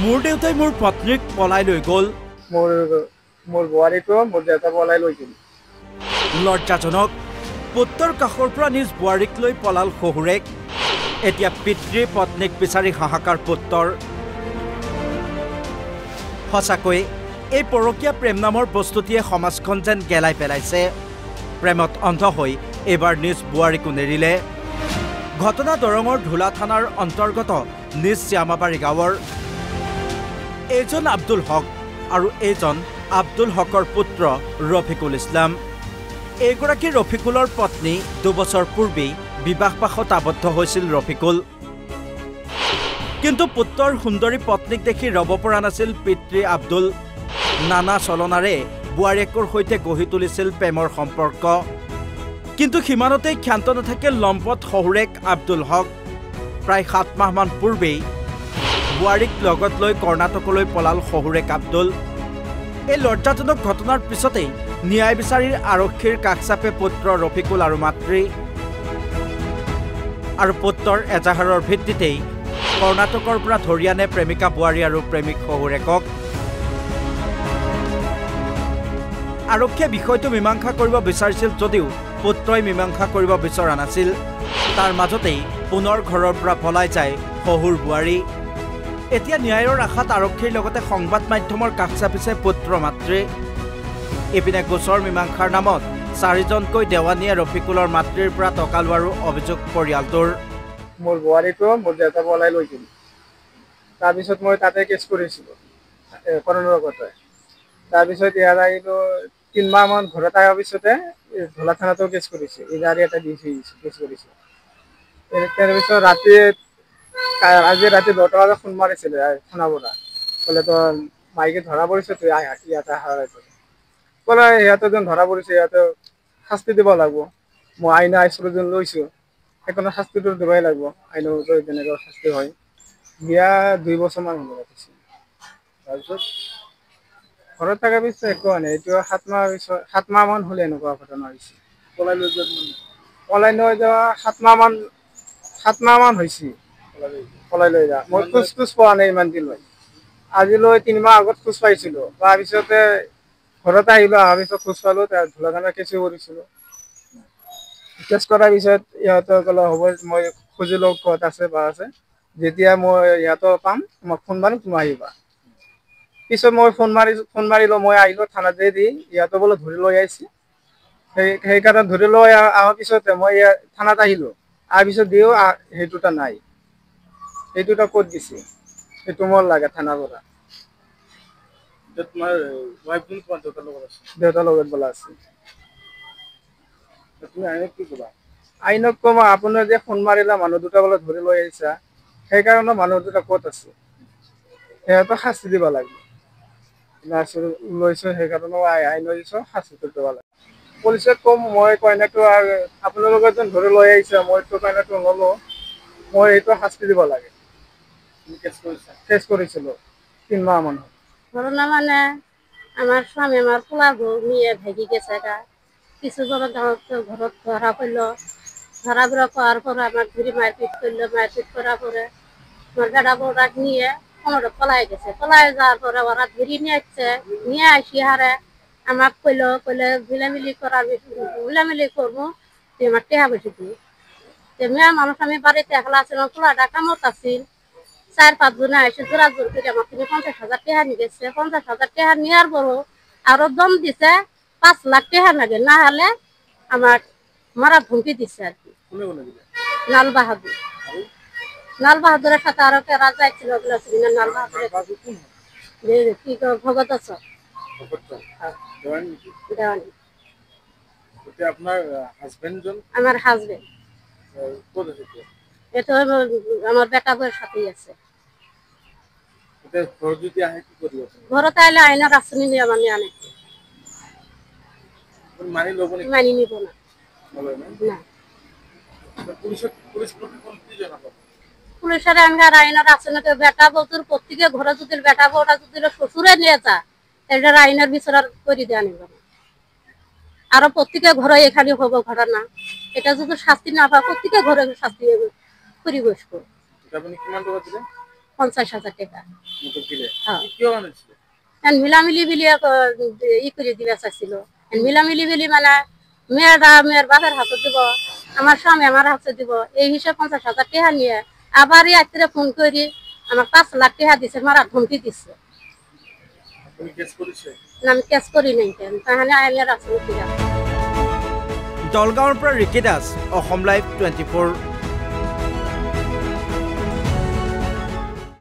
মোৰ দেউতাই মোৰ পত্নীক পলাই লৈ গ'ল। মোৰ বোৱাৰীটো মোৰ দেউতা পলাই লৈ গ'ল। লজ্জাজনক, পুত্ৰৰ কাষৰ পৰা নিজ বোৱাৰীক লৈ পলাল শহুৰেক। এতিয়া পিতৃ পত্নীক বিচাৰি হাহাকাৰ পুত্ৰৰ। সঁচাকৈ এই পৰকীয়া প্ৰেম নামৰ বস্তুটিয়ে সমাজখন যেন গেলাই পেলাইছে। প্ৰেমত অন্ধ হৈ এইবাৰ নিজ বোৱাৰীকো নেৰিলে। ঘটনা দৰঙৰ ধোলা থানাৰ অন্তৰ্গত নিজ শ্যামাবাৰী গাঁৱৰ। এইজন আব্দুল হক আৰু এইজন আব্দুল হকৰ পুত্ৰ ৰফিকুল ইছলাম। এইগৰাকী ৰফিকুলৰ পত্নী 2 বছৰ পূৰ্বেই বিবাহপাশত আবদ্ধ হৈছিল ৰফিকুল। কিন্তু পুত্ৰৰ সুন্দৰী পত্নীক দেখি ৰ'ব পৰা নাছিল পিতৃ আব্দুল। নানা চলনাৰে বোৱাৰীয়েকৰ সৈতে গঢ়ি তুলিছিল প্ৰেমৰ সম্পৰ্ক। কিন্তু সিমানতেই ক্ষান্ত নাথাকিল লম্পট শহুৰেক আব্দুল হক। প্ৰায় 7 মাহমান পূৰ্বেই বোৱাৰীক লগত লৈ কৰ্ণাটকলৈ পলাল শহুৰেক আব্দুল। এই লজ্জাজনক ঘটনাৰ পিছতেই ন্যায় বিচাৰি আৰক্ষীৰ কাষ চাপে পুত্ৰ ৰফিকুল আৰু মাতৃ। আৰু পুত্ৰৰ এজাহাৰৰ ভিত্তিতেই কৰ্ণাটকৰ পৰা ধৰি আনে প্ৰেমিকা বোৱাৰী আৰু প্ৰেমিক শহুৰেকক। আৰক্ষীয়ে বিষয়টো মীমাংসা কৰিব বিচাৰিছিল যদিও পুত্ৰই মীমাংসা কৰিব বিচৰা নাছিল। তাৰ মাজতেই পুনৰ ঘৰৰ পৰা পলাই যায় শহুৰ বোৱাৰী। এতিয়া ন্যায়ৰ আশাত আৰক্ষীৰ লগতে সংবাদ মাধ্যমৰ কাষ চাপিছে পুত্ৰ মাতৃ। ইপিনে গোচৰ মীমাংসাৰ নামত 4জনকৈ দেৱানীয়ে ৰফিকুলৰ মাতৃৰ পৰা টকা লোৱাৰো অভিযোগ পৰিয়ালটোৰ। মোৰ বোৱাৰীটো মোৰ দেউতা পলাই লৈ গ'ল। তাৰপিছত মই তাতে কেছ কৰিছিলোঁ কৰ্ণাটকতে। তাৰপিছত ইয়াত আহিলোঁ 3 মাহমান ঘৰত অহাৰ পিছতে ধোলা থানাতো কেছ কৰিছোঁ। ইজাৰি এটা দি কেছ কৰিছোঁ। তাৰপিছত আজি ৰাতি 10টা বজাত ফোন মাৰিছিলে থানাৰ পৰা। ক'লে তই মাইকী ধৰা পৰিছে, তই ইয়াতে ক'লে সিহঁতে যেন ধৰা পৰিছে, সিহঁতে শাস্তি দিব লাগিব। মই আইনা আশ্ৰয় লৈছোঁ, সেইকাৰণে শাস্তিটো দিবই লাগিব। আইনৰ যেনেকৈ শাস্তি হয়। বিয়া 2 বছৰমান হ'ব লাগিছিল। তাৰপিছত ঘৰত থকাৰ পিছত একো হোৱা নাই। এইটো 7 মাহমান হ'লে এনেকুৱা ঘটনা হৈছে। পলাই লৈ যোৱা 7 মাহমান হৈছে। পলাই লৈ যোৱা মই খোজ পোৱা নাই ইমান দিন লৈ। আজিলৈ 3 মাহ আগত খোজ পাইছিলোঁ। তাৰপিছতে ঘৰত আহিলোঁ, অহাৰ পিছত খোজ পালোঁ। ধোলা থানাত কেছ কৰিছিলোঁ। কেছ কৰাৰ পিছত ইহঁতে ক'লে হ'ব, মই খুজি লওঁ ক'ত আছে বা আছে। যেতিয়া মই ইহঁতক পাম তোমাক ফোন মাৰিম, তুমি আহিবা। পিছত মই ফোন মাৰিলোঁ, মই আহিলোঁ থানাতে দি ইহঁতে বোলে ধৰি লৈ আহিছে। সেইকাৰণে ধৰি লৈ অহাৰ পিছতে মই থানাত আহিলোঁ। অহাৰ পিছত দিও সেই দুটা নাই। সেই দুটা ক'ত দিছে সেইটো মোৰ লাগে থানাৰ পৰা। তোমাৰ ৱাইফজন ক'ত দেউতাৰ লগত আছে? দেউতাৰ লগত বোলে আছে। তুমি আইনক কি ক'বা? আইনক ক'ম আপোনাৰ যে ফোন মাৰিলা মানুহ দুটা বোলে ধৰি লৈ আহিছা, সেইকাৰণে মানুহ দুটা ক'ত আছে সিহঁতক শাস্তি দিব লাগে। লৈছোঁ সেইকাৰণে আইন লৈছোঁ, শাস্তিটো দিব লাগে। পুলিচক ক'ম মই কইনাটো আপোনালোকে যেন ধৰি লৈ আহিছে, মইতো কইনাটো নলওঁ, মই এইটো শাস্তি দিব লাগে। কেছ কৰিছিলোঁ 3 মাহমান। ঘটনা মানে আমাৰ স্বামী আমাৰ পোলা বউ নিয়ে ভেগে গেছে গা। কিছু ঘৰত ধরা পড়লো। ধরা পড়ার পর আমার ধরে মারপিট করলো। মারপিট করার পরে আমার বেটা বউটা নিয়ে কোনোটা পলাই গেছে। পলাই যাওয়ার পরে ওরা ধরে নিয়ে আসছে। নিয়ে আসি হারে আমার কইলে মিলামিলি করবো, তুই আমার টেহা বেশি দিই। মেয়ে মানুষ আমি বাড়িতে একলা ছিলাম, পোলাটা কামত আছিল। 4-5 জনে এসে জোরা জোর করে আমার থেকে 50,000 টাকা নিয়ে গেছে। 50,000 টাকা নেওয়ার পরও আরো দম দিছে 5 লাখ টাকা লাগে, না হলে আমার মারা ধমকি দিচ্ছে আর কি। লাল বাহাদুরের সাথে আরো কেরা যাইছিল, লাল বাহাদুরের কি ভগত আছে দেওয়ানি। আপনার হাজবেন্ডজন? আমার হাজবেন্ড এটা আমার বেটা বউয়ের সাথেই আছে। ঘরতে আইলে আইনার আশ্রয় নিয়ে মানে আনে মানি নিব না। পুলিশের আইনার আইনার আশ্রয় বেটা বউর প্রত্যেকে ঘরে যদি বেটা বউটা যদি শ্বশুরে নিয়ে যা, এটার আইনের বিচার করে দেওয়া নিব না। আরো প্রত্যেকে ঘরে এখানে হবো ঘটনা, এটা যদি শাস্তি না পায় প্রত্যেকে ঘরে শাস্তি পরিবেশ করবো। 50,000 টাকা হ্যাঁ কিয় আনিছিলে মিলামিলি বুলি ই করে দিবা চাইছিল মিলামিলি বুলি মানে মেয়েরা মেয়ের বাপের হাতে দিব আমার স্বামী আমার হাতে দিব এই হিসাবে 50,000 টাকা নিয়ে আবার রাত্রে ফোন করি আমার 5 লাখ টাকা দিছে মারা ধমকি দিচ্ছে তুমি কেস করেছো না আমি কেস করি নাই কেন তাহলে আইনের আছে দলগাঁৱৰ পৰা ঋষি দাস, অসম লাইভ 24।